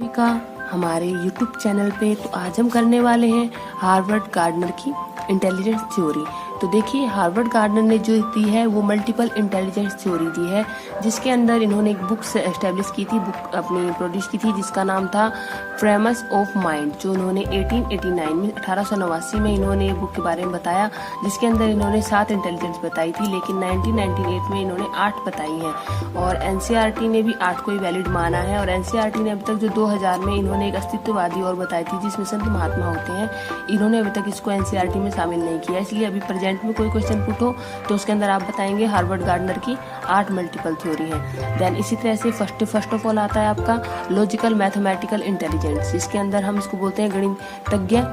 का हमारे YouTube channel पे। तो आज हम करने वाले हैं हार्वर्ड गार्डनर की इंटेलिजेंस थ्योरी। तो देखिए, हार्वर्ड गार्डनर ने जो दी है वो मल्टीपल इंटेलिजेंस थ्योरी दी है, जिसके अंदर इन्होंने एक बुक एस्टेब्लिश की थी, बुक अपनी प्रोड्यूस की थी, जिसका नाम था फ्रेम्स ऑफ माइंड, जो उन्होंने 1889 में 1889 में इन्होंने ये बुक के बारे में बताया, जिसके अंदर इन्होंने 7 इंटेलिजेंस बताई थी, लेकिन 1998 में इन्होंने 8 बताई हैं। और NCERT ने भी 8 को ही वैलिड माना है। और NCERT ने अभी तक जो 2000 में इन्होंने एक अस्तित्ववादी और बताई थी, जिसमें संत महात्मा होते हैं, इन्होंने अभी तक इसको NCERT में शामिल नहीं किया। इसलिए अभी प्रेजेंट में कोई क्वेश्चन पूछो तो उसके अंदर आप बताएंगे हार्वर्ड गार्डनर की 8 मल्टीपल थ्योरी है। देन इसी तरह से फर्स्ट ऑफ ऑल आता है आपका लॉजिकल मैथमेटिकल इंटेलिजेंस, जिसके अंदर हम इसको बोलते हैं गणितज्ञ।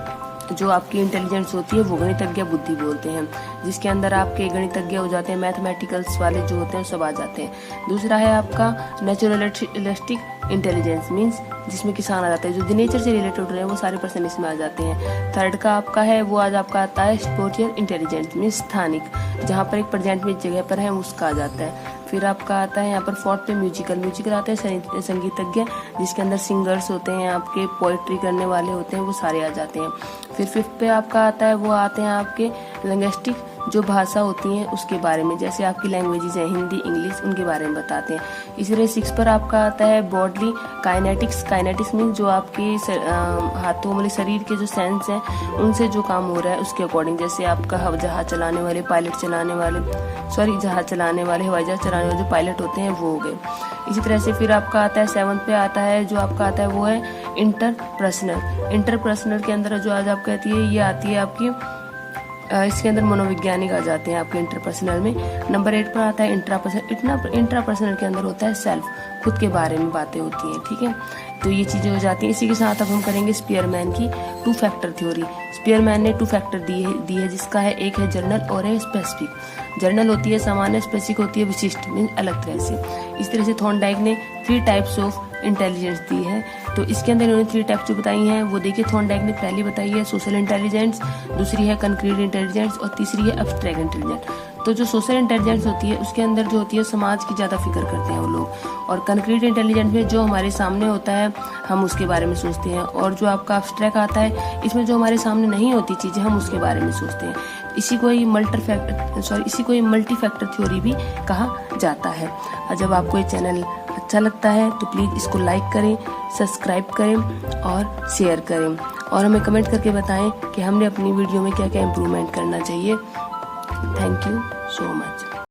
जो आपकी इंटेलिजेंस होती है वो गणितज्ञ बुद्धि बोलते हैं, जिसके अंदर आपके गणितज्ञ हो जाते हैं, मैथमेटिकल्स वाले जो होते हैं सब आ जाते हैं। दूसरा है आपका नेचुरलिस्टिक इंटेलिजेंस, मीन्स जिसमें किसान आ जाता है, जो नेचर से रिलेटेड रहे हैं वो सारे पर्सन इसमें आ जाते हैं। थर्ड का आपका है वो आज आपका आता है स्पोर्टियल इंटेलिजेंस, मीन्स स्थानिक, जहाँ पर एक प्रेजेंट में जगह पर है उसका आ जाता है। फिर आपका आता है यहाँ पर फोर्थ पे म्यूजिकल आते हैं संगीतज्ञ, जिसके अंदर सिंगर्स होते हैं, आपके पोइट्री करने वाले होते हैं, वो सारे आ जाते हैं। फिर फिफ्थ पे आपका आता है वो आते हैं आपके लिंग्विस्टिक, जो भाषा होती हैं उसके बारे में, जैसे आपकी लैंग्वेजेस हैं हिंदी इंग्लिश, उनके बारे में बताते हैं। इसी तरह 6 पर आपका आता है बॉडली काइनेटिक्स मीन्स जो आपके हाथों वाले शरीर के जो सेंस हैं उनसे जो काम हो रहा है उसके अकॉर्डिंग, जैसे आपका जहाज चलाने वाले हवाई जहाज चलाने वाले जो पायलट होते हैं वो हो गए। इसी तरह से फिर आपका आता है 7 पे आता है जो आपका आता है वो है इंटरपर्सनल के अंदर जो आज आप कहती है ये आती है आपकी इसके अंदर मनोवैज्ञानिक आ जाते हैं आपके इंटरपर्सनल में। नंबर 8 पर आता है इंट्रापर्सनल के अंदर होता है सेल्फ, खुद के बारे में बातें होती हैं, ठीक है। तो ये चीजें हो जाती हैं। इसी के साथ अब हम करेंगे स्पीयरमैन की 2 फैक्टर थ्योरी। स्पीयरमैन ने 2 फैक्टर दी है, जिसका है एक है जनरल और है स्पेसिफिक। जनरल होती है सामान्य, स्पेसिफिक होती है विशिष्ट, मीन्स अलग तरह से। इस तरह से थॉर्नडाइक ने 3 टाइप्स ऑफ इंटेलिजेंस दी है। तो इसके अंदर इन्होंने 3 टाइप्स जो बताई हैं वो देखिए, थॉर्नडाइक ने पहली बताई है सोशल इंटेलिजेंस, दूसरी है कंक्रीट इंटेलिजेंस और तीसरी है एब्स्ट्रैक्ट इंटेलिजेंस। तो जो सोशल इंटेलिजेंस होती है उसके अंदर जो होती है समाज की ज़्यादा फिक्र करते हैं वो लोग, और कंक्रीट इंटेलिजेंस में जो हमारे सामने होता है हम उसके बारे में सोचते हैं, और जो आपका एब्स्ट्रैक्ट आता है इसमें जो हमारे सामने नहीं होती चीज़ें हम उसके बारे में सोचते हैं। इसी को ही मल्टी फैक्टर थ्योरी भी कहा जाता है। और जब आपको ये चैनल अच्छा लगता है तो प्लीज़ इसको लाइक करें, सब्सक्राइब करें और शेयर करें, और हमें कमेंट करके बताएं कि हमने अपनी वीडियो में क्या क्या इम्प्रूवमेंट करना चाहिए। Thank you so much.